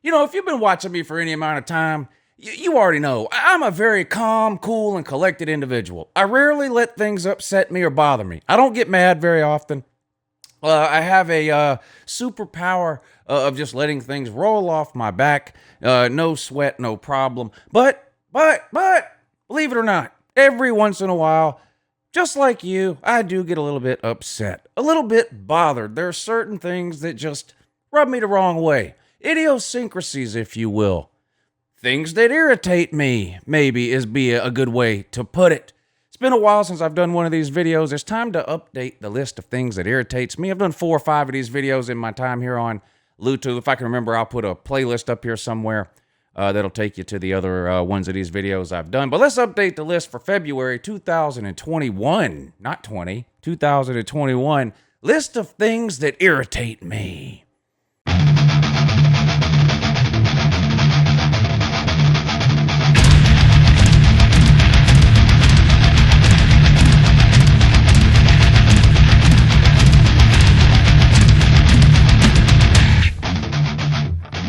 You know, if you've been watching me for any amount of time, you already know I'm a very calm, cool, and collected individual. I rarely let things upset me or bother me. I don't get mad very often. I have a superpower of just letting things roll off my back. No sweat, no problem. But, believe it or not, every once in a while, just like you, I do get a little bit upset, a little bit bothered. There are certain things that just rub me the wrong way. Idiosyncrasies, if you will. Things that irritate me, maybe, is a good way to put it. It's been a while since I've done one of these videos. It's time to update the list of things that irritates me. I've done 4 or 5 of these videos in my time here on YouTube. If I can remember, I'll put a playlist up here somewhere that'll take you to the other ones of these videos I've done. But let's update the list for February 2021. Not 20, 2021. List of things that irritate me.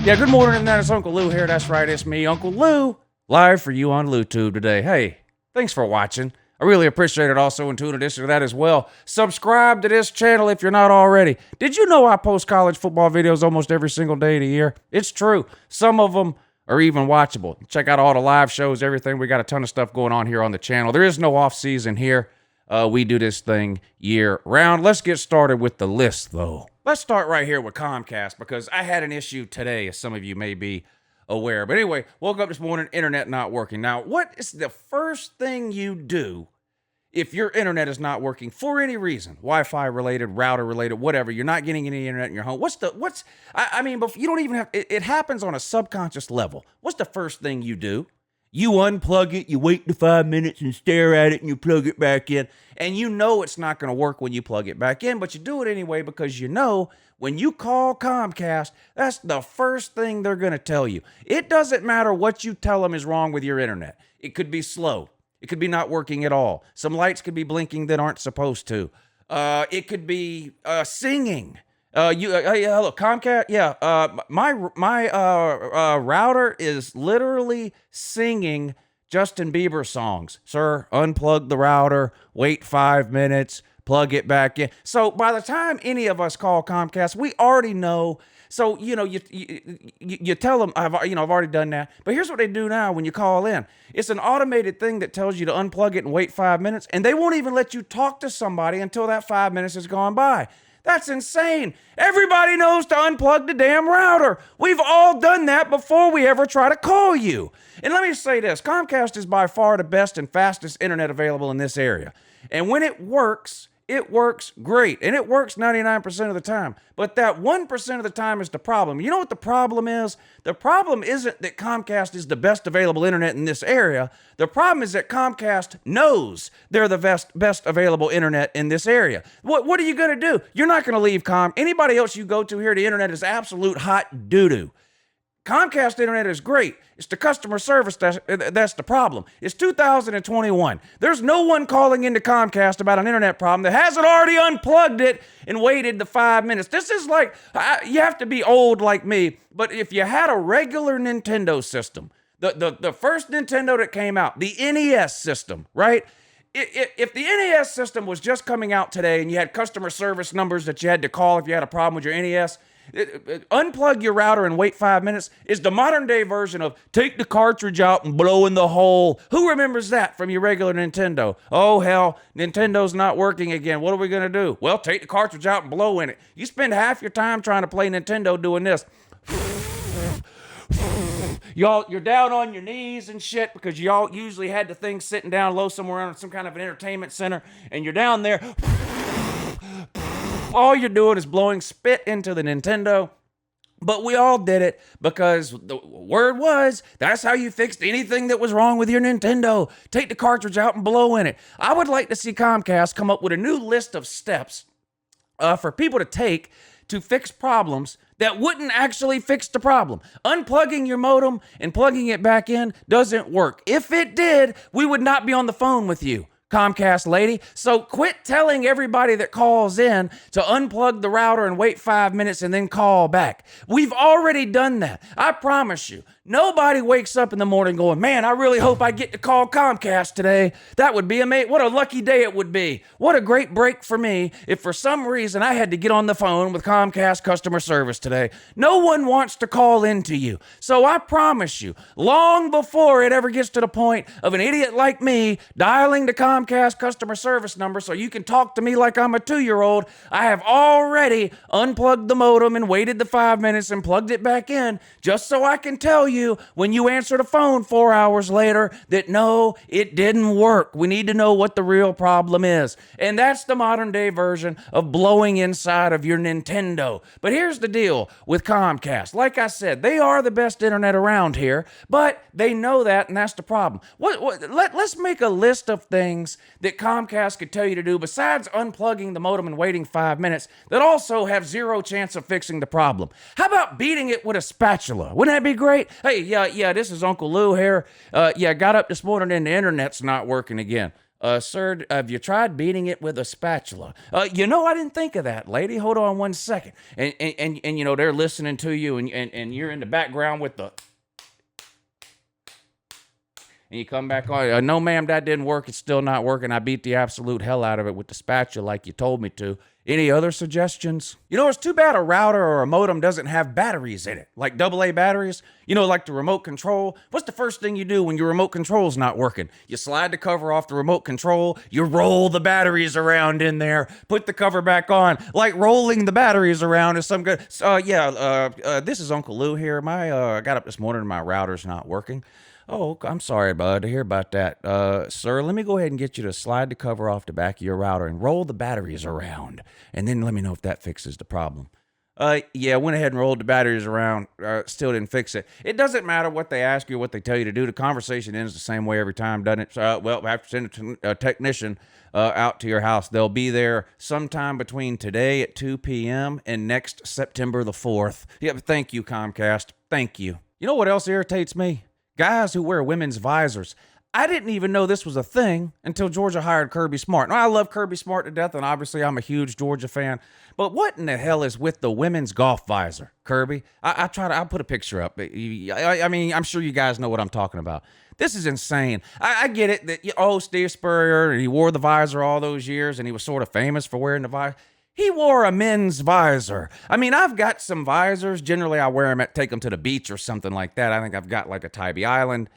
Yeah, good morning, and that's UncleLou here. That's right, it's me, UncleLou, live for you on LouTube today. Hey, thanks for watching. I really appreciate it also, and to in addition to that as well, subscribe to this channel if you're not already. Did you know I post college football videos almost every single day of the year? It's true. Some of them are even watchable. Check out all the live shows, everything. We got a ton of stuff going on here on the channel. There is no off season here. We do this thing year round. Let's get started with the list, though. Let's start right here with Comcast, because I had an issue today, as some of you may be aware. But anyway, woke up this morning, internet not working. Now, what is the first thing you do if your internet is not working for any reason? Wi-Fi related, router related, whatever. You're not getting any internet in your home. I mean, you don't even have, it happens on a subconscious level. What's the first thing you do? You unplug it, you wait the 5 minutes and stare at it, and you plug it back in. And you know it's not going to work when you plug it back in, but you do it anyway because you know when you call Comcast, that's the first thing they're going to tell you. It doesn't matter what you tell them is wrong with your internet. It could be slow. It could be not working at all. Some lights could be blinking that aren't supposed to. It could be singing. Hello, Comcast. Yeah, my router is literally singing Justin Bieber songs. Sir, unplug the router, wait 5 minutes, plug it back in. So by the time any of us call Comcast, we already know. So, you know, you tell them, I've already done that. But here's what they do now when you call in. It's an automated thing that tells you to unplug it and wait 5 minutes. And they won't even let you talk to somebody until that 5 minutes has gone by. That's insane. Everybody knows to unplug the damn router. We've all done that before we ever try to call you. And let me say this, Comcast is by far the best and fastest internet available in this area. And when it works great. And it works 99% of the time. But that 1% of the time is the problem. You know what the problem is? The problem isn't that Comcast is the best available internet in this area. The problem is that Comcast knows they're the best available internet in this area. What are you going to do? You're not going to leave Anybody else you go to here, the internet is absolute hot doo-doo. Comcast internet is great. It's the customer service that's the problem. It's 2021. There's no one calling into Comcast about an internet problem that hasn't already unplugged it and waited the 5 minutes. This is like, you have to be old like me, but if you had a regular Nintendo system, the first Nintendo that came out, the NES system, right? If the NES system was just coming out today and you had customer service numbers that you had to call if you had a problem with your NES, unplug your router and wait 5 minutes is the modern day version of take the cartridge out and blow in the hole. Who remembers that from your regular Nintendo? Oh hell, Nintendo's not working again. What are we gonna do? Well, take the cartridge out and blow in it. You spend half your time trying to play Nintendo doing this. You're down on your knees and shit because y'all usually had the thing sitting down low somewhere in some kind of an entertainment center, and you're down there. All you're doing is blowing spit into the Nintendo. But we all did it because the word was, that's how you fixed anything that was wrong with your Nintendo. Take the cartridge out and blow in it. I would like to see Comcast come up with a new list of steps for people to take to fix problems that wouldn't actually fix the problem. Unplugging your modem and plugging it back in doesn't work. If it did, we would not be on the phone with you. Comcast lady. So quit telling everybody that calls in to unplug the router and wait 5 minutes and then call back. We've already done that. I promise you. Nobody wakes up in the morning going, man, I really hope I get to call Comcast today. That would be amazing. What a lucky day it would be. What a great break for me if for some reason I had to get on the phone with Comcast customer service today. No one wants to call into you. So I promise you, long before it ever gets to the point of an idiot like me dialing the Comcast customer service number so you can talk to me like I'm a 2-year-old, I have already unplugged the modem and waited the 5 minutes and plugged it back in just so I can tell you when you answer the phone 4 hours later that no, it didn't work. We need to know what the real problem is. And that's the modern day version of blowing inside of your Nintendo. But here's the deal with Comcast. Like I said, they are the best internet around here, but they know that, and that's the problem. Let's make a list of things that Comcast could tell you to do besides unplugging the modem and waiting 5 minutes that also have zero chance of fixing the problem. How about beating it with a spatula? Wouldn't that be great? Hey, yeah, this is Uncle Lou here. Got up this morning and the internet's not working again. Sir, have you tried beating it with a spatula? I didn't think of that, lady. Hold on one second. And they're listening to you and you're in the background with the... And you come back on, no, ma'am, that didn't work. It's still not working. I beat the absolute hell out of it with the spatula like you told me to. Any other suggestions? It's too bad a router or a modem doesn't have batteries in it, like AA batteries. Like the remote control. What's the first thing you do when your remote control's not working? You slide the cover off the remote control, you roll the batteries around in there, put the cover back on. Like rolling the batteries around is some good. This is Uncle Lou here. I got up this morning and my router's not working. Oh, I'm sorry, bud, to hear about that. Sir, let me go ahead and get you to slide the cover off the back of your router and roll the batteries around. And then let me know if that fixes the problem. Went ahead and rolled the batteries around. Still didn't fix it. It doesn't matter what they ask you, what they tell you to do. The conversation ends the same way every time, doesn't it? I have to send a technician out to your house. They'll be there sometime between today at 2 p.m. and next September the 4th. Yeah, thank you, Comcast. Thank you. You know what else irritates me? Guys who wear women's visors. I didn't even know this was a thing until Georgia hired Kirby Smart. Now, I love Kirby Smart to death, and obviously I'm a huge Georgia fan. But what in the hell is with the women's golf visor, Kirby? I'll put a picture up. I'm sure you guys know what I'm talking about. This is insane. I get it that, Steve Spurrier, he wore the visor all those years, and he was sort of famous for wearing the visor. He wore a men's visor. I've got some visors. Generally, I wear them take them to the beach or something like that. I think I've got like a Tybee Island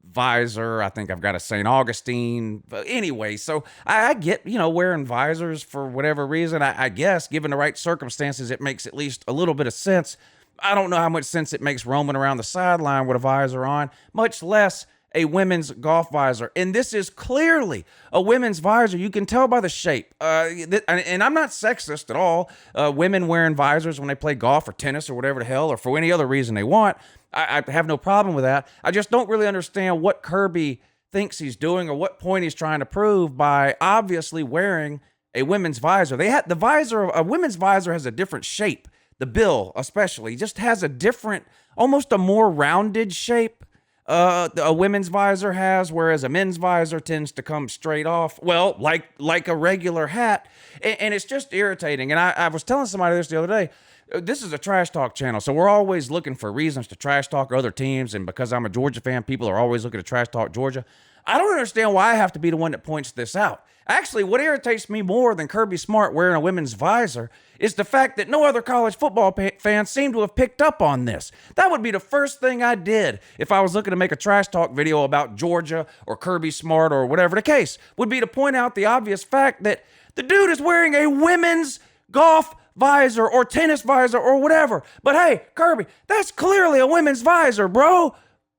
visor. I think I've got a St. Augustine. But anyway, so I get, wearing visors for whatever reason. I guess, given the right circumstances, it makes at least a little bit of sense. I don't know how much sense it makes roaming around the sideline with a visor on, much less a women's golf visor. And this is clearly a women's visor. You can tell by the shape. And I'm not sexist at all. Women wearing visors when they play golf or tennis or whatever the hell, or for any other reason they want. I have no problem with that. I just don't really understand what Kirby thinks he's doing or what point he's trying to prove by obviously wearing a women's visor. A women's visor has a different shape. The bill, especially, just has a different, almost a more rounded shape. A women's visor has, whereas a men's visor tends to come straight off, well, like a regular hat, and it's just irritating. And I was telling somebody this the other day. This is a trash talk channel, so we're always looking for reasons to trash talk other teams, and because I'm a Georgia fan, people are always looking to trash talk Georgia. I don't understand why I have to be the one that points this out. Actually, what irritates me more than Kirby Smart wearing a women's visor is the fact that no other college football fans seem to have picked up on this. That would be the first thing I did if I was looking to make a trash talk video about Georgia or Kirby Smart or whatever the case, would be to point out the obvious fact that the dude is wearing a women's golf visor or tennis visor or whatever. But hey, Kirby, that's clearly a women's visor, bro.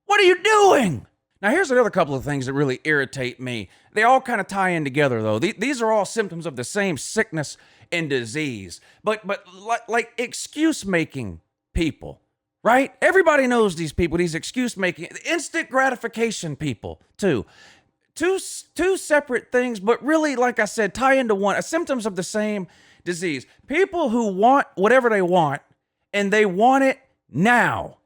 What are you doing? Now, here's another couple of things that really irritate me. They all kind of tie in together, though. These are all symptoms of the same sickness and disease. But like excuse-making people, right? Everybody knows these people, these excuse-making, instant gratification people, too. Two separate things, but really, like I said, tie into one. Symptoms of the same disease. People who want whatever they want, and they want it now.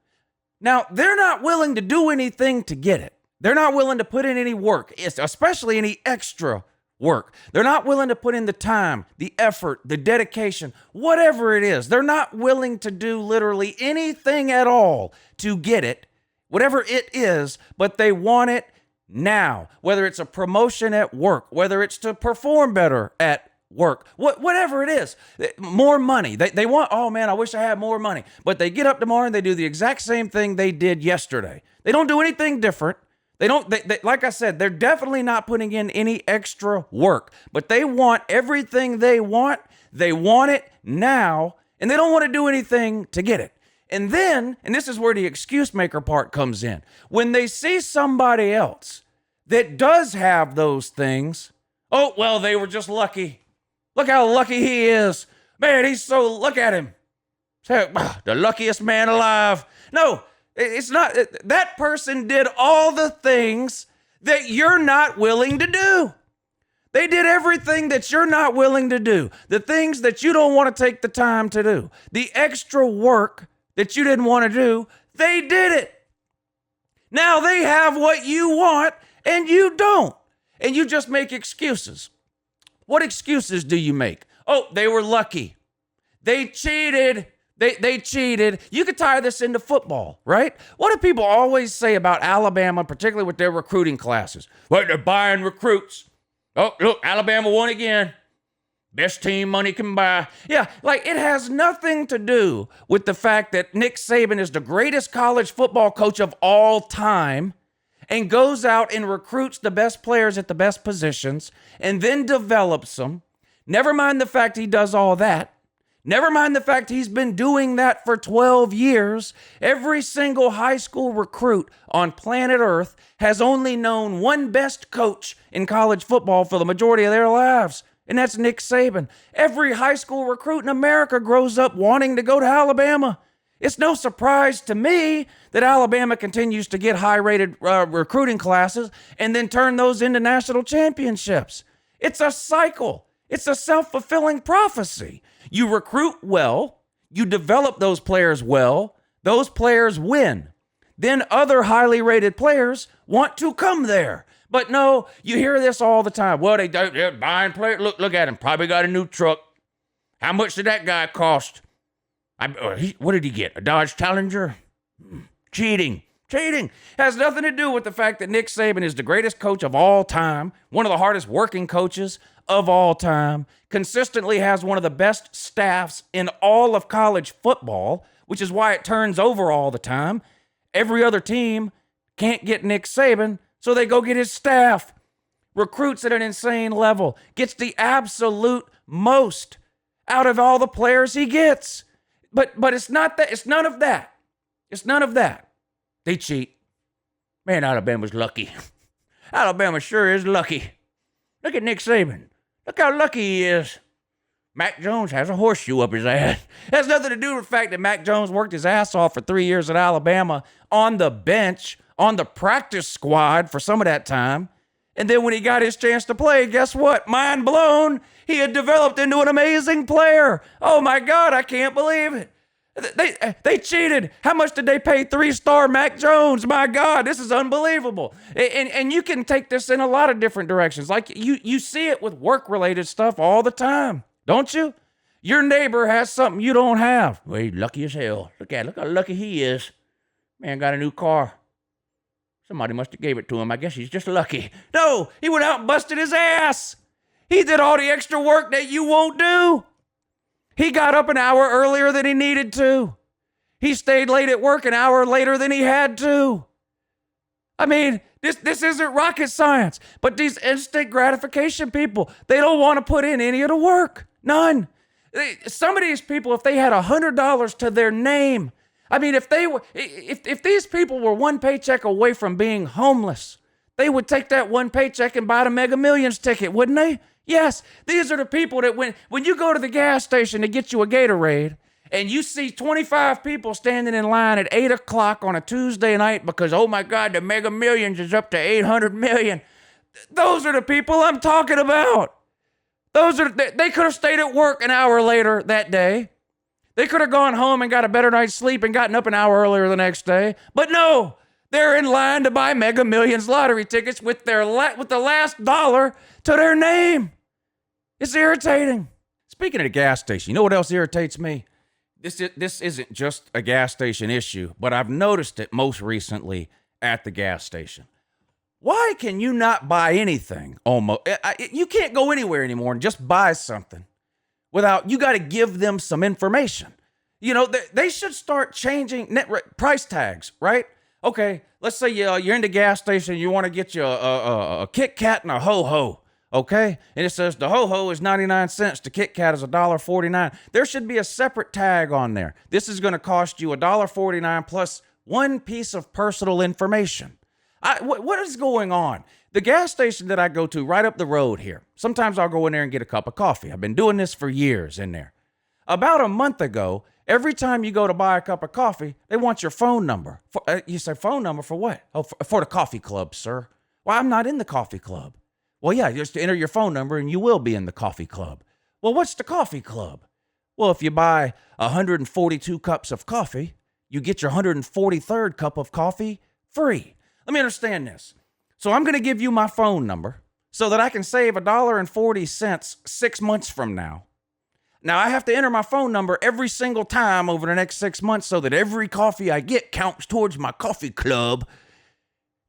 Now, they're not willing to do anything to get it. They're not willing to put in any work, especially any extra work. They're not willing to put in the time, the effort, the dedication, whatever it is. They're not willing to do literally anything at all to get it, whatever it is, but they want it now. Whether it's a promotion at work, whether it's to perform better at work, whatever it is, more money. They want, oh man, I wish I had more money. But they get up tomorrow and they do the exact same thing they did yesterday. They don't do anything different. They like I said, they're definitely not putting in any extra work, but they want everything they want it now, and they don't want to do anything to get it. And then, and this is where the excuse maker part comes in, when they see somebody else that does have those things, oh, well, they were just lucky. Look how lucky he is. Man, look at him. The luckiest man alive. No, it's not. That person did all the things that you're not willing to do. They did everything that you're not willing to do. The things that you don't want to take the time to do. The extra work that you didn't want to do, they did it. Now they have what you want and you don't. And you just make excuses. What excuses do you make? Oh, they were lucky. They cheated. They cheated. You could tie this into football, right? What do people always say about Alabama, particularly with their recruiting classes? Well, they're buying recruits. Oh, look, Alabama won again. Best team money can buy. Yeah, like it has nothing to do with the fact that Nick Saban is the greatest college football coach of all time and goes out and recruits the best players at the best positions and then develops them. Never mind the fact he does all that. Never mind the fact he's been doing that for 12 years. Every single high school recruit on planet Earth has only known one best coach in college football for the majority of their lives, and that's Nick Saban. Every high school recruit in America grows up wanting to go to Alabama. It's no surprise to me that Alabama continues to get high-rated recruiting classes and then turn those into national championships. It's a cycle. It's a self-fulfilling prophecy. You recruit well, you develop those players well, those players win. Then other highly rated players want to come there. But no, you hear this all the time. Well, they're buying players. Look at him. Probably got a new truck. How much did that guy cost? What did he get? A Dodge Challenger? Cheating. Has nothing to do with the fact that Nick Saban is the greatest coach of all time, one of the hardest working coaches of all time, consistently has one of the best staffs in all of college football, which is why it turns over all the time. Every other team can't get Nick Saban, so they go get his staff. Recruits at an insane level, gets the absolute most out of all the players he gets. But it's not that. It's none of that. It's none of that. They cheat. Man, Alabama's lucky. Alabama sure is lucky. Look at Nick Saban. Look how lucky he is. Mac Jones has a horseshoe up his ass. It has nothing to do with the fact that Mac Jones worked his ass off for 3 years at Alabama on the bench, on the practice squad for some of that time. And then when he got his chance to play, guess what? Mind blown. He had developed into an amazing player. Oh my God, I can't believe it. They cheated. How much did they pay 3-star Mac Jones? My God, this is unbelievable. And you can take this in a lot of different directions. Like you see it with work-related stuff all the time, don't you? Your neighbor has something you don't have. Well, he's lucky as hell. Look how lucky he is. Man got a new car. Somebody must have gave it to him. I guess he's just lucky. No, he went out and busted his ass. He did all the extra work that you won't do. He got up an hour earlier than he needed to. He stayed late at work an hour later than he had to. I mean, this isn't rocket science. But these instant gratification people, they don't want to put in any of the work. None. Some of these people, if they had $100 to their name, I mean, if these people were one paycheck away from being homeless, they would take that one paycheck and buy the Mega Millions ticket, wouldn't they? Yes, these are the people that when you go to the gas station to get you a Gatorade and you see 25 people standing in line at 8 o'clock on a Tuesday night because, oh my God, the Mega Millions is up to 800 million. Those are the people I'm talking about. They could have stayed at work an hour later that day. They could have gone home and got a better night's sleep and gotten up an hour earlier the next day. But no, They're in line to buy Mega Millions lottery tickets with with the last dollar to their name. It's irritating. Speaking of the gas station, you know what else irritates me? This isn't just a gas station issue, but I've noticed it most recently at the gas station. Why can you not buy anything? You can't go anywhere anymore and just buy something without, you got to give them some information. You know, they should start changing price tags, right? Okay, let's say you're in the gas station, you want to get you a Kit Kat and a Ho-Ho. Okay? And it says the Ho-Ho is 99 cents. The Kit Kat is $1.49. There should be a separate tag on there. This is going to cost you $1.49 plus one piece of personal information. What is going on? The gas station that I go to right up the road here, sometimes I'll go in there and get a cup of coffee. I've been doing this for years in there. About a month ago, every time you go to buy a cup of coffee, they want your phone number. You say, phone number for what? Oh, for the coffee club, sir. Well, I'm not in the coffee club. Well, yeah, just enter your phone number and you will be in the coffee club. Well, what's the coffee club? Well, if you buy 142 cups of coffee, you get your 143rd cup of coffee free. Let me understand this. So I'm going to give you my phone number so that I can save $1.40 6 months from now. Now, I have to enter my phone number every single time over the next 6 months so that every coffee I get counts towards my coffee club.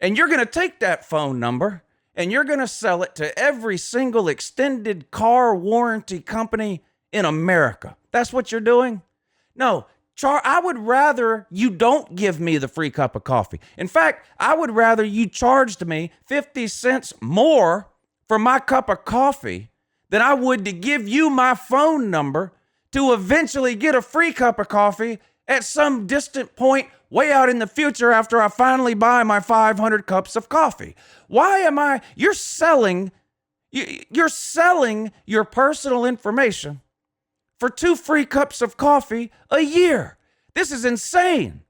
And you're going to take that phone number and you're going to sell it to every single extended car warranty company in America. That's what you're doing? No, I would rather you don't give me the free cup of coffee. In fact, I would rather you charged me 50 cents more for my cup of coffee than I would to give you my phone number to eventually get a free cup of coffee at some distant point way out in the future after I finally buy my 500 cups of coffee. You're selling your personal information for 2 free cups of coffee a year. This is insane.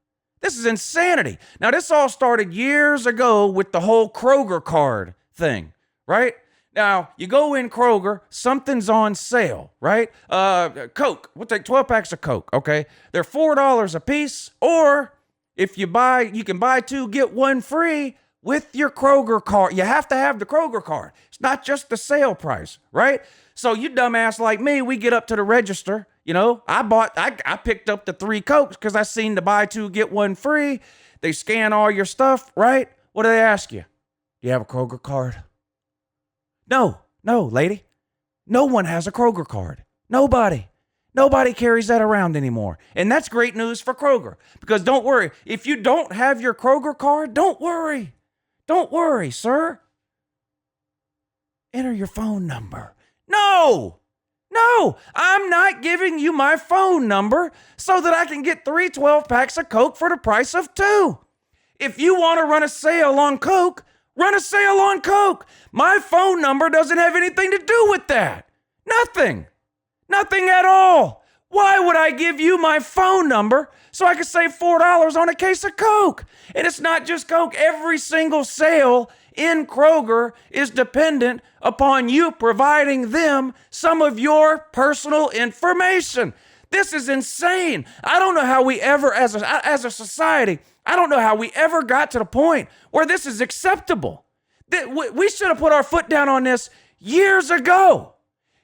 This is insanity. Now, this all started years ago with the whole Kroger card thing, right? Now, you go in Kroger, something's on sale, right? Coke, we'll take 12 packs of Coke, okay? They're $4 a piece, or if you can buy 2, get 1 free with your Kroger card. You have to have the Kroger card. It's not just the sale price, right? So you dumbass like me, we get up to the register, you know, I picked up the 3 Cokes because I seen the buy 2, get 1 free. They scan all your stuff, right? What do they ask you? Do you have a Kroger card? No, lady. No one has a Kroger card. Nobody carries that around anymore. And that's great news for Kroger. Because don't worry, if you don't have your Kroger card, don't worry. Don't worry, sir. Enter your phone number. No, I'm not giving you my phone number so that I can get 3 12-packs of Coke for the price of 2. If you want to run a sale on Coke, run a sale on Coke. My phone number doesn't have anything to do with that. Nothing at all. Why would I give you my phone number so I could save $4 on a case of Coke? And it's not just Coke. Every single sale in Kroger is dependent upon you providing them some of your personal information. This is insane. I don't know how we ever, as a society, I don't know how we ever got to the point where this is acceptable. We should have put our foot down on this years ago.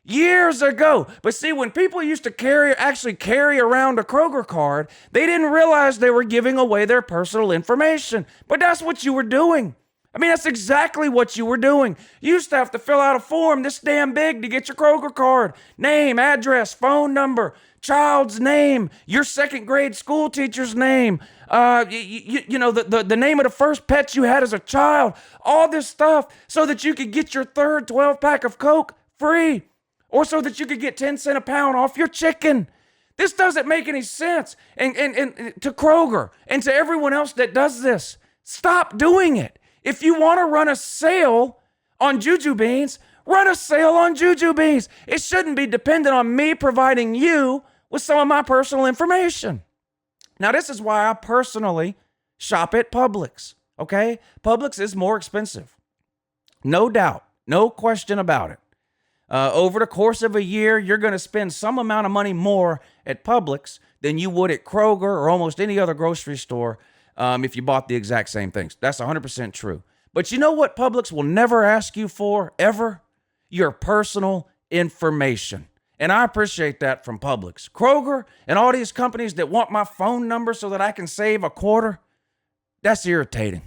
But see, when people used to actually carry around a Kroger card, they didn't realize they were giving away their personal information. But that's what you were doing. I mean, that's exactly what you were doing. You used to have to fill out a form this damn big to get your Kroger card. Name, address, phone number, child's name, your 2nd grade school teacher's name, the name of the first pet you had as a child, all this stuff so that you could get your 3rd 12-pack of Coke free, or so that you could get 10 cents a pound off your chicken. This doesn't make any sense. And to Kroger and to everyone else that does this, stop doing it. If you want to run a sale on Juju Beans, run a sale on Juju Beans. It shouldn't be dependent on me providing you with some of my personal information. Now, this is why I personally shop at Publix, okay? Publix is more expensive. No doubt. No question about it. Over the course of a year, you're going to spend some amount of money more at Publix than you would at Kroger or almost any other grocery store if you bought the exact same things. That's 100% true. But you know what Publix will never ask you for, ever? Your personal information. And I appreciate that from Publix. Kroger and all these companies that want my phone number so that I can save a quarter, that's irritating.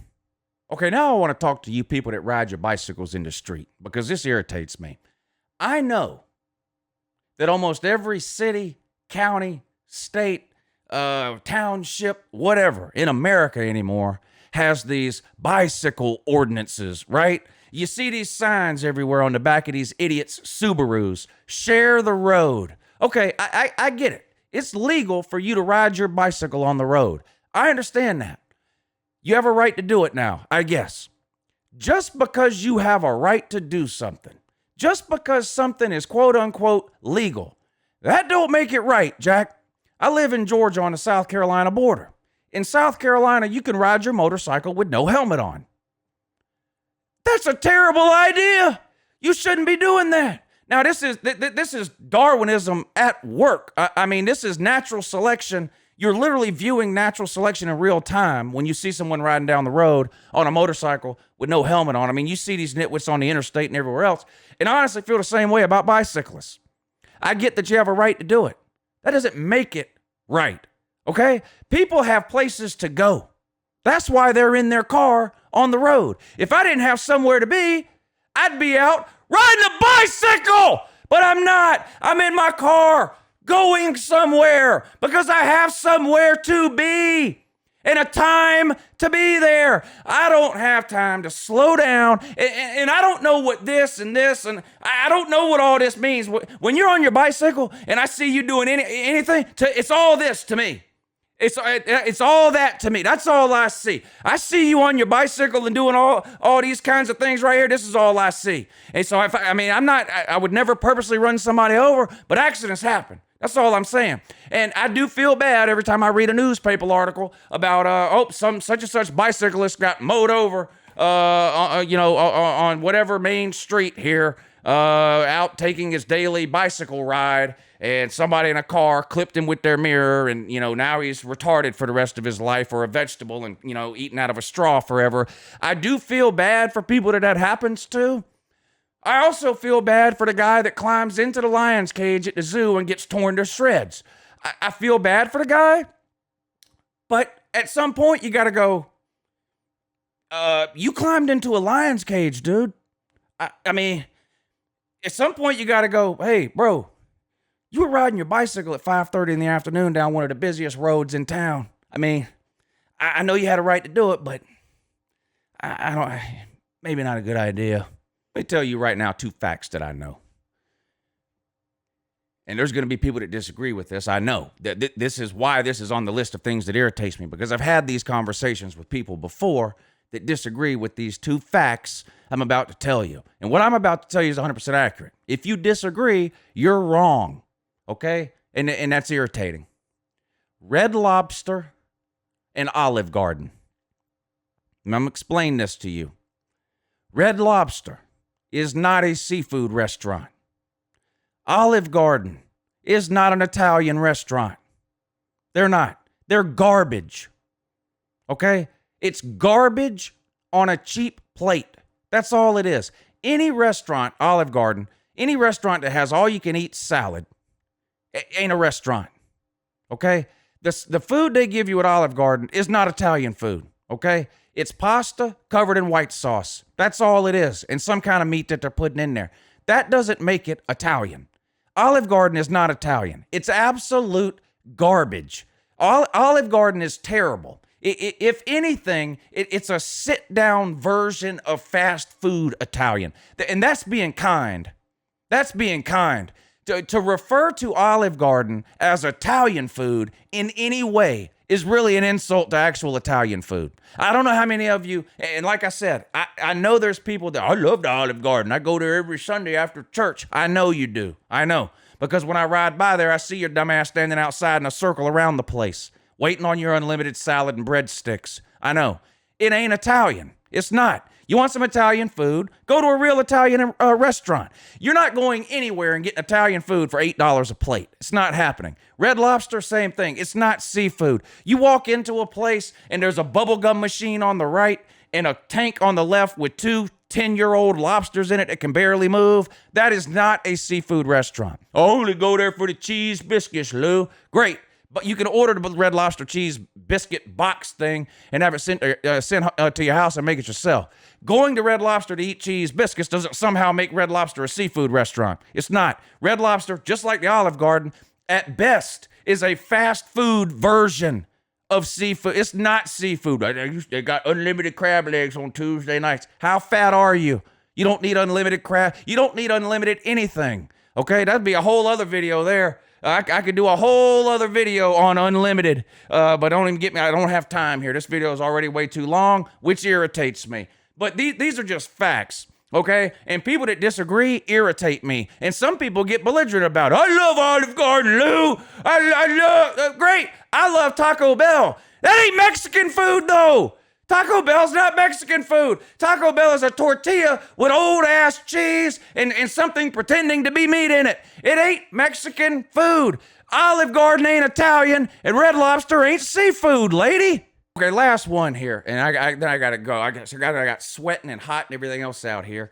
Okay, now I want to talk to you people that ride your bicycles in the street, because this irritates me. I know that almost every city, county, state, township, whatever, in America anymore has these bicycle ordinances, right? You see these signs everywhere on the back of these idiots' Subarus. Share the road. Okay, I get it. It's legal for you to ride your bicycle on the road. I understand that. You have a right to do it now, I guess. Just because you have a right to do something, just because something is quote unquote legal, that don't make it right, Jack. I live in Georgia on the South Carolina border. In South Carolina, you can ride your motorcycle with no helmet on. That's a terrible idea. You shouldn't be doing that. Now, this is Darwinism at work. I mean, this is natural selection. You're literally viewing natural selection in real time when you see someone riding down the road on a motorcycle with no helmet on. I mean, you see these nitwits on the interstate and everywhere else. And I honestly feel the same way about bicyclists. I get that you have a right to do it. That doesn't make it right, okay? People have places to go. That's why they're in their car on the road. If I didn't have somewhere to be, I'd be out riding a bicycle, but I'm not. I'm in my car going somewhere because I have somewhere to be and a time to be there. I don't have time to slow down, and I don't know what this, and I don't know what all this means. When you're on your bicycle and I see you doing anything, it's all this to me. It's all that to me. That's all I see. I see you on your bicycle and doing all these kinds of things right here. This is all I see. And so I would never purposely run somebody over, but accidents happen. That's all I'm saying. And I do feel bad every time I read a newspaper article about some such and such bicyclist got mowed over on whatever main street here, out taking his daily bicycle ride, and somebody in a car clipped him with their mirror, and now he's retarded for the rest of his life, or a vegetable, and eating out of a straw forever. I do feel bad for people that happens to. I also feel bad for the guy that climbs into the lion's cage at the zoo and gets torn to shreds. I feel bad for the guy, but at some point you gotta go, you climbed into a lion's cage, dude. I mean, at some point you gotta go, hey, bro, you were riding your bicycle at 5:30 in the afternoon down one of the busiest roads in town. I mean, I know you had a right to do it, but I don't, maybe not a good idea. Let me tell you right now 2 facts that I know. And there's going to be people that disagree with this. I know that this is why this is on the list of things that irritates me, because I've had these conversations with people before that disagree with these 2 facts I'm about to tell you. And what I'm about to tell you is 100% accurate. If you disagree, you're wrong. Okay? And that's irritating. Red Lobster and Olive Garden. And I'm going to explain this to you. Red Lobster is not a seafood restaurant. Olive Garden is not an Italian restaurant. They're not. They're garbage. Okay? It's garbage on a cheap plate. That's all it is. Any restaurant, Olive Garden, any restaurant that has all-you-can-eat salad ain't a restaurant. Okay? The food they give you at Olive Garden is not Italian food. Okay? It's pasta covered in white sauce. That's all it is. And some kind of meat that they're putting in there. That doesn't make it Italian. Olive Garden is not Italian. It's absolute garbage. Olive Garden is terrible. If anything, it's a sit-down version of fast food Italian. And that's being kind. That's being kind. To refer to Olive Garden as Italian food in any way is really an insult to actual Italian food. I don't know how many of you, and like I said, I know there's people that, I love the Olive Garden. I go there every Sunday after church. I know you do. I know. Because when I ride by there, I see your dumbass standing outside in a circle around the place, waiting on your unlimited salad and breadsticks. I know. It ain't Italian. It's not. You want some Italian food? Go to a real Italian restaurant. You're not going anywhere and getting Italian food for $8 a plate. It's not happening. Red Lobster, same thing. It's not seafood. You walk into a place and there's a bubblegum machine on the right and a tank on the left with 2 10-year-old lobsters in it that can barely move. That is not a seafood restaurant. I only go there for the cheese biscuits, Lou. Great. But you can order the Red Lobster cheese biscuit box thing and have it sent to your house and make it yourself. Going to Red Lobster to eat cheese biscuits doesn't somehow make Red Lobster a seafood restaurant. It's not. Red Lobster, just like the Olive Garden, at best is a fast food version of seafood. It's not seafood. They got unlimited crab legs on Tuesday nights. How fat are you? You don't need unlimited crab. You don't need unlimited anything. Okay, that'd be a whole other video there. I could do a whole other video on unlimited, but don't even get me. I don't have time here. This video is already way too long, which irritates me. But these are just facts, okay? And people that disagree irritate me. And some people get belligerent about it. I love Olive Garden, Lou. I love, great. I love Taco Bell. That ain't Mexican food, though. Taco Bell's not Mexican food. Taco Bell is a tortilla with old-ass cheese and something pretending to be meat in it. It ain't Mexican food. Olive Garden ain't Italian, and Red Lobster ain't seafood, lady. Okay, last one here, and then I gotta go. I got sweating and hot and everything else out here.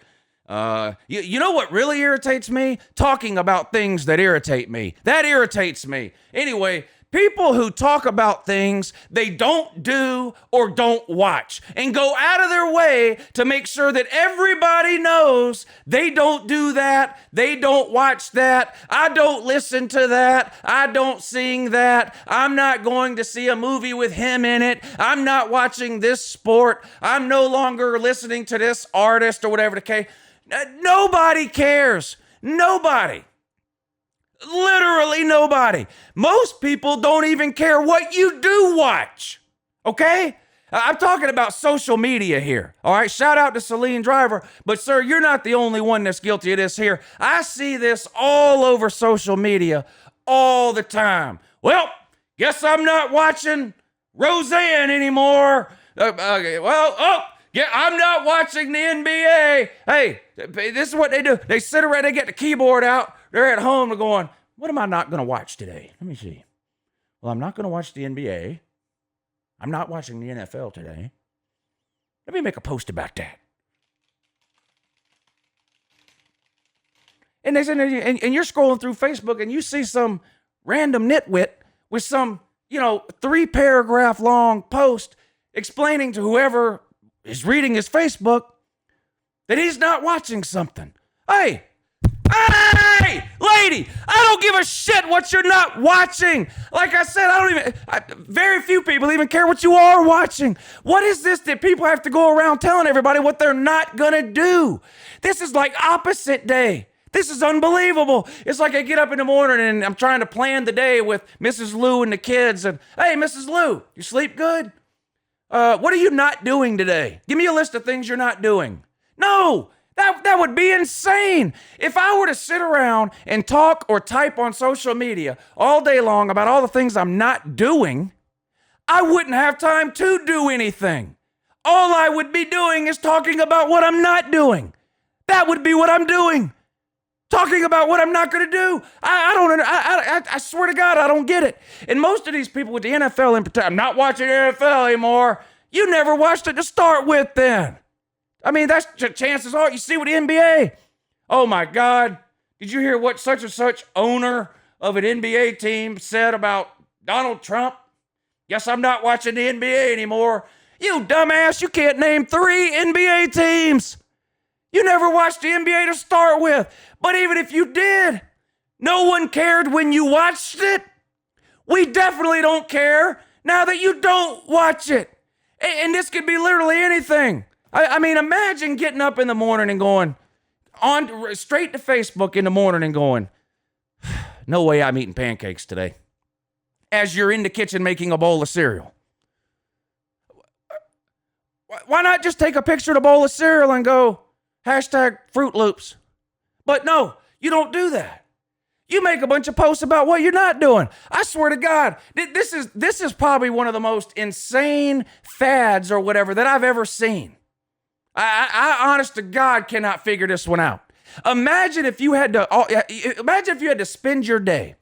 You know what really irritates me? Talking about things that irritate me. That irritates me. Anyway, people who talk about things they don't do or don't watch and go out of their way to make sure that everybody knows they don't do that, they don't watch that, I don't listen to that, I don't sing that, I'm not going to see a movie with him in it, I'm not watching this sport, I'm no longer listening to this artist or whatever the case. Nobody cares. Nobody. Literally nobody. Most people don't even care what you do watch. Okay? I'm talking about social media here. All right? Shout out to Celine Driver. But, sir, you're not the only one that's guilty of this here. I see this all over social media all the time. Well, guess I'm not watching Roseanne anymore. Yeah, I'm not watching the NBA. Hey, this is what they do. They sit around, they get the keyboard out. They're at home going, what am I not going to watch today? Let me see. Well, I'm not going to watch the NBA. I'm not watching the NFL today. Let me make a post about that. And they said, and you're scrolling through Facebook and you see some random nitwit with some, 3-paragraph long post explaining to whoever is reading his Facebook that he's not watching something. Hey, lady, I don't give a shit what you're not watching. Like I said, very few people even care what you are watching. What is this that people have to go around telling everybody what they're not gonna do? This is like opposite day. This is unbelievable. It's like I get up in the morning and I'm trying to plan the day with Mrs. Lou and the kids. And, hey, Mrs. Lou, you sleep good? What are you not doing today? Give me a list of things you're not doing. No, that would be insane. If I were to sit around and talk or type on social media all day long about all the things I'm not doing, I wouldn't have time to do anything. All I would be doing is talking about what I'm not doing. That would be what I'm doing. Talking about what I'm not going to do. I swear to God, I don't get it. And most of these people with the NFL in particular, I'm not watching NFL anymore. You never watched it to start with then. I mean, that's chances are. You see with the NBA. Oh my God. Did you hear what such and such owner of an NBA team said about Donald Trump? Guess I'm not watching the NBA anymore. You dumbass, you can't name 3 NBA teams. You never watched the NBA to start with. But even if you did, no one cared when you watched it. We definitely don't care now that you don't watch it. And this could be literally anything. I mean, imagine getting up in the morning and going on straight to Facebook in the morning and going, no way I'm eating pancakes today. As you're in the kitchen making a bowl of cereal. Why not just take a picture of the bowl of cereal and go, #Fruit Loops. But no, you don't do that. You make a bunch of posts about what you're not doing. I swear to God, this is probably one of the most insane fads or whatever that I've ever seen. I honest to God, cannot figure this one out. Imagine if you had to spend your day,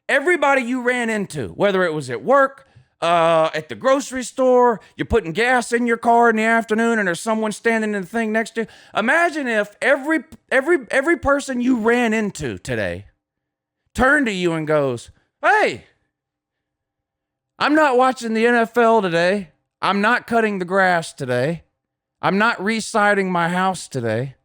everybody you ran into, whether it was at work, at the grocery store, you're putting gas in your car in the afternoon, and there's someone standing in the thing next to you. Imagine if every person you ran into today turned to you and goes, "Hey, I'm not watching the NFL today. I'm not cutting the grass today. I'm not residing my house today.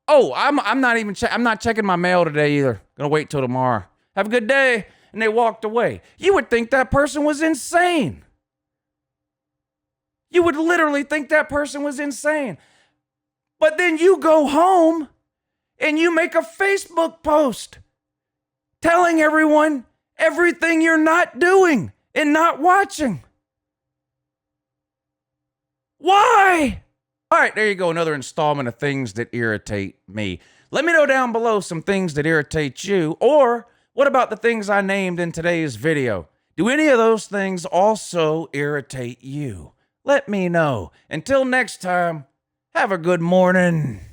Oh, I'm not checking my mail today either. Gonna wait till tomorrow. Have a good day." And they walked away. You would think that person was insane. You would literally think that person was insane. But then you go home and you make a Facebook post telling everyone everything you're not doing and not watching. Why? All right, there you go. Another installment of things that irritate me. Let me know down below some things that irritate you, or what about the things I named in today's video? Do any of those things also irritate you? Let me know. Until next time, have a good morning.